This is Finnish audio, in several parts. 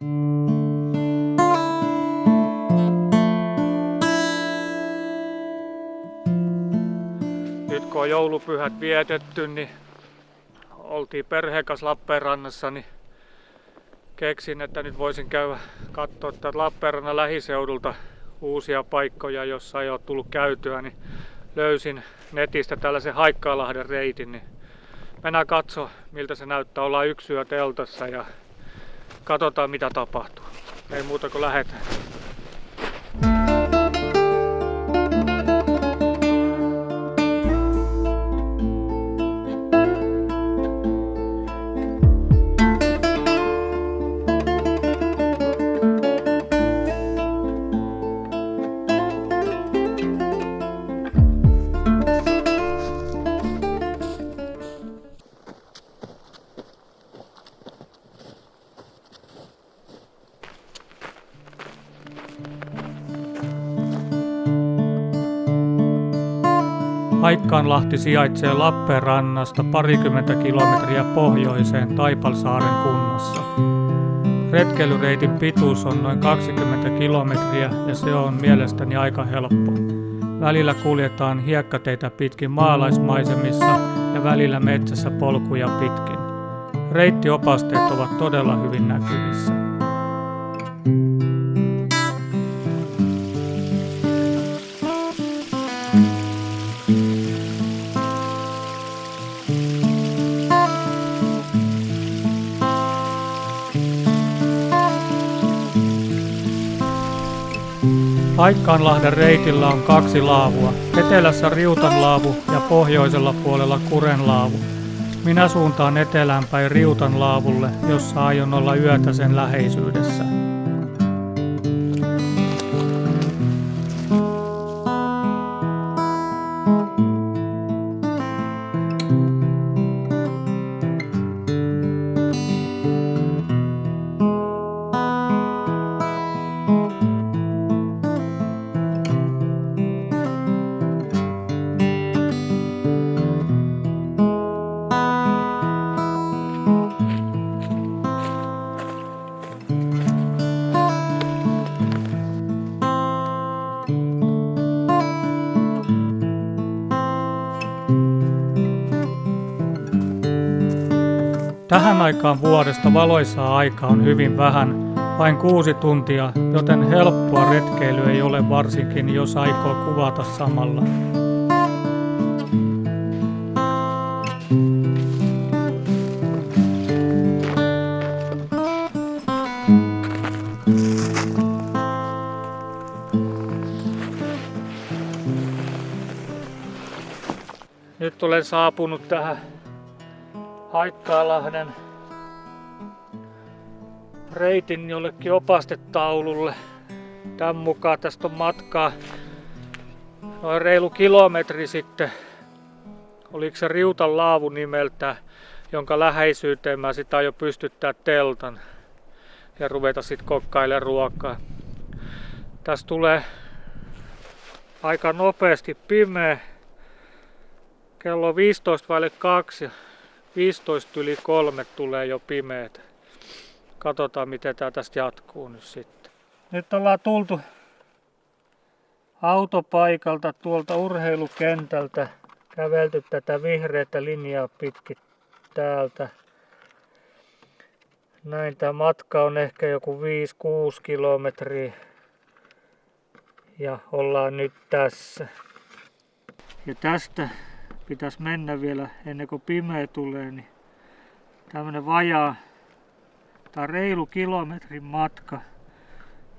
Nyt kun on joulupyhät vietetty, niin oltiin perheen kanssa Lappeenrannassa, niin keksin, että nyt voisin käydä katsoa täältä Lappeenrannan lähiseudulta uusia paikkoja, jossa ei ole tullut käytyä, niin löysin netistä tällaisen Haikkaalahden reitin, niin mennään katsoa miltä se näyttää. Ollaan yksi yö teltassa ja katsotaan mitä tapahtuu. Ei muuta kuin lähdetään. Haikkaanlahti sijaitsee Lappeenrannasta parikymmentä kilometriä pohjoiseen Taipalsaaren kunnassa. Retkeilyreitin pituus on noin 20 kilometriä ja se on mielestäni aika helppo. Välillä kuljetaan hiekkateitä pitkin maalaismaisemissa ja välillä metsässä polkuja pitkin. Reittiopasteet ovat todella hyvin näkyvissä. Haikkaanlahden reitillä on 2 laavua, etelässä Riutanlaavu ja pohjoisella puolella Kurenlaavu. Minä suuntaan etelään päin Riutanlaavulle, jossa aion olla yötä sen läheisyydessä. Tähän aikaan vuodesta valoisaa aikaa on hyvin vähän, vain 6 tuntia, joten helppoa retkeily ei ole varsinkin, jos aikoo kuvata samalla. Nyt olen saapunut tähän Haikkaalahden reitin jollekin opastetaululle. Tämän mukaan tästä on matkaa noin reilu kilometri sitten. Oliko se Riutanlaavu nimeltä, jonka läheisyyteen mä sit aion pystyttää teltan ja ruveta sit kokkailemaan ruokaa. Tässä tulee aika nopeasti pimeä. Kello on 2:15 ja 3:15 tulee jo pimeätä. Katsotaan miten tää tästä jatkuu nyt sitten. Nyt ollaan tultu autopaikalta tuolta urheilukentältä. Kävelty tätä vihreätä linjaa pitkin täältä. Näin tää matka on ehkä joku 5-6 kilometriä. Ja ollaan nyt tässä. Ja tästä pitäisi mennä vielä ennen kuin pimeä tulee, niin tämmönen vajaa tai reilu kilometrin matka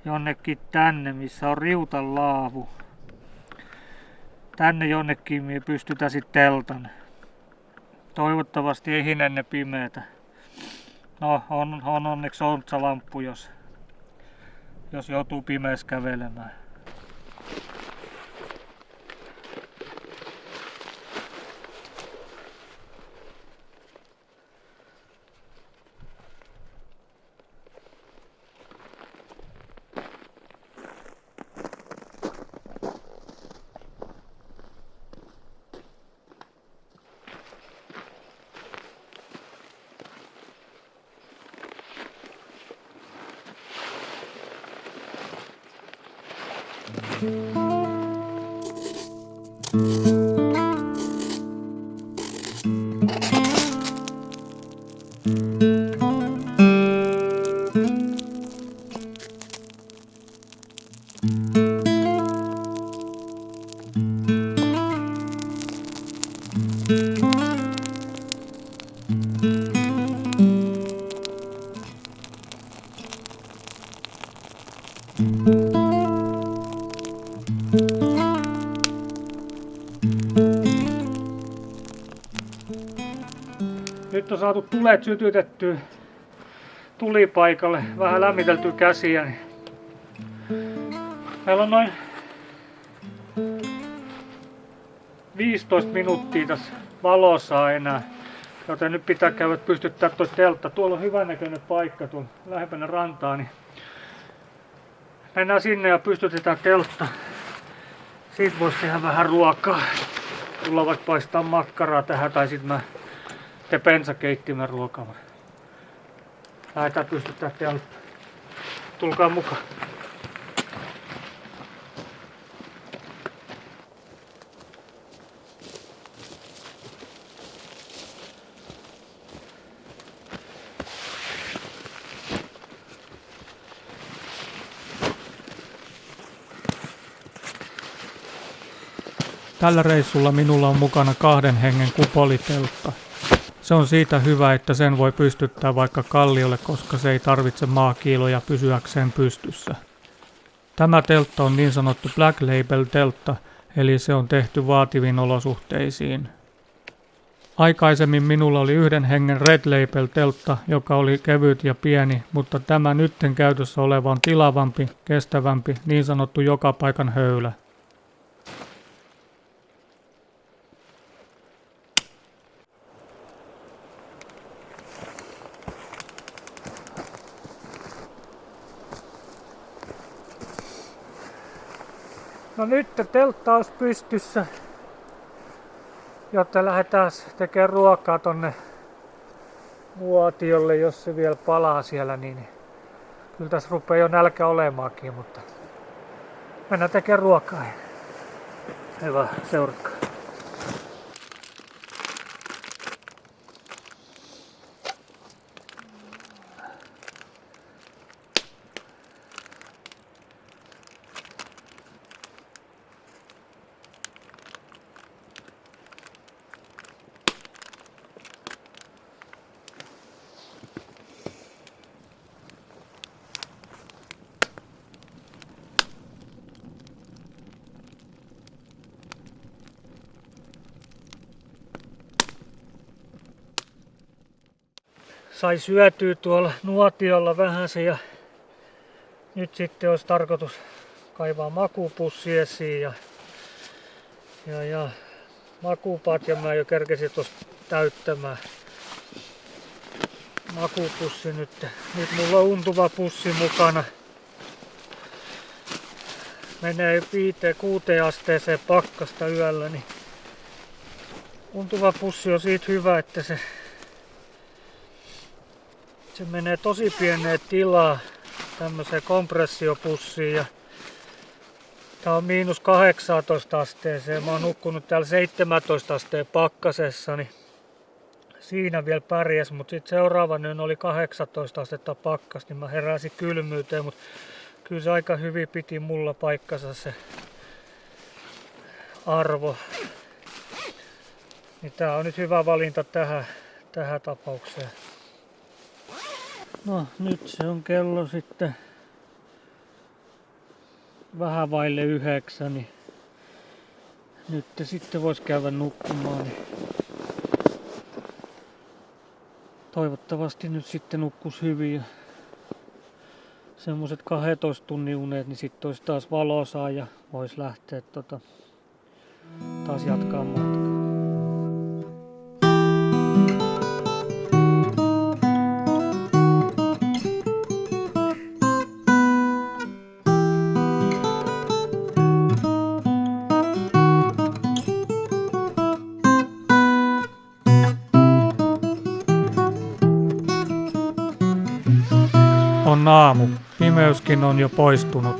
jonnekin tänne, missä on Riutanlaavu. Tänne jonnekin me pystytään sitten teltan. Toivottavasti ei hinenne pimeätä. No on onneksi ontsalamppu, jos joutuu pimeässä kävelemään. Nyt on saatu tulet sytytettyä tulipaikalle, vähän lämmiteltyä käsiä. Niin meillä on noin 15 minuuttia tässä valossa enää, joten nyt pitää käydä pystyttää tuo teltta. Tuolla on hyvännäköinen paikka tuolla lähempänä rantaa, niin mennään sinne ja pystytetään teltta. Siitä voisi tehdä vähän ruokaa. Tulla vaikka paistaa makkaraa tähän tai sitten mä teen bensakeittimen ruokaa. Lähdetään pystyttää teltta. Tulkaa mukaan. Tällä reissulla minulla on mukana 2 hengen kupoliteltta. Se on siitä hyvä, että sen voi pystyttää vaikka kalliolle, koska se ei tarvitse maakiiloja pysyäkseen pystyssä. Tämä teltta on niin sanottu Black Label teltta, eli se on tehty vaativiin olosuhteisiin. Aikaisemmin minulla oli 1 hengen Red Label teltta, joka oli kevyt ja pieni, mutta tämä nytten käytössä oleva on tilavampi, kestävämpi, niin sanottu joka paikan höylä. No nyt teltta olisi pystyssä, jotta lähdetään tekemään ruokaa tonne nuotiolle, jos se vielä palaa siellä, niin kyllä tässä rupeaa jo nälkä olemaankin, mutta mennään tekemään ruokaa. Hyvä, seuratkaa. Sai syötyä tuolla nuotiolla vähän se ja nyt sitten olisi tarkoitus kaivaa makupussi esiin ja makupatjan mä jo kerkesin tuossa täyttämään makupussi nyt. Nyt mulla on untuva pussi mukana. Menee 5-6 asteeseen pakkasta yöllä, niin untuva pussi on siitä hyvä, että se menee tosi pieneen tilaa tämmöiseen kompressiopussiin ja tää on -18 asteeseen. Mä oon nukkunut täällä 17 asteen pakkasessa, niin siinä vielä pärjäs, mutta sitten seuraava yön oli 18 astetta pakkas, niin mä heräsin kylmyyteen, mutta kyllä se aika hyvin piti mulla paikkansa se arvo. Niin tää on nyt hyvä valinta tähän tapaukseen. No nyt se on kello sitten vähän vaille 9, niin nyt sitten vois käydä nukkumaan. Niin toivottavasti nyt sitten nukkus hyvin ja semmoset 12 tunnin unet, niin sitten olisi taas valosaa ja vois lähteä taas jatkaa matkaa. On aamu. Pimeyskin on jo poistunut.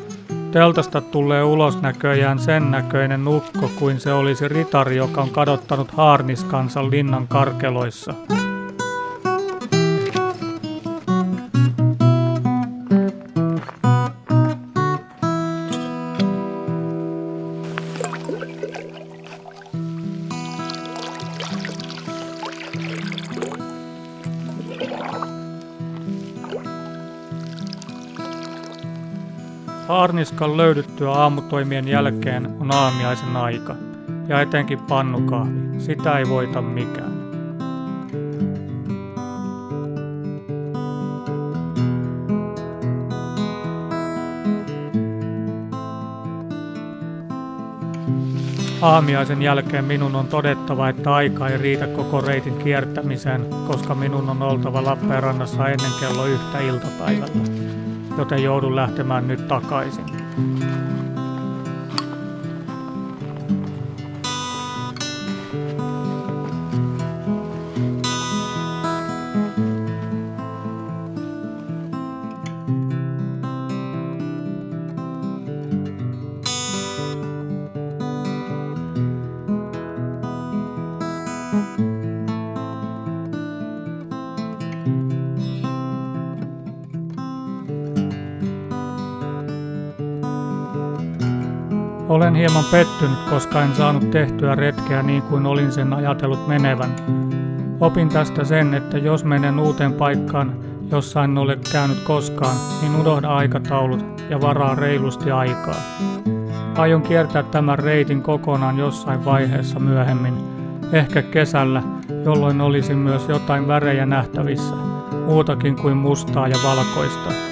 Teltasta tulee ulos näköjään sen näköinen ukko kuin se olisi ritari, joka on kadottanut haarniskansa linnan karkeloissa. Haarniskan löydyttyä aamutoimien jälkeen on aamiaisen aika, ja etenkin pannukahvi, sitä ei voita mikään. Aamiaisen jälkeen minun on todettava, että aika ei riitä koko reitin kiertämiseen, koska minun on oltava Lappeenrannassa ennen kello 1 iltapäivällä, joten joudun lähtemään nyt takaisin. Olen hieman pettynyt, koska en saanut tehtyä retkeä niin kuin olin sen ajatellut menevän. Opin tästä sen, että jos menen uuteen paikkaan, jossa en ole käynyt koskaan, niin unohda aikataulut ja varaa reilusti aikaa. Aion kiertää tämän reitin kokonaan jossain vaiheessa myöhemmin, ehkä kesällä, jolloin olisi myös jotain värejä nähtävissä, muutakin kuin mustaa ja valkoista.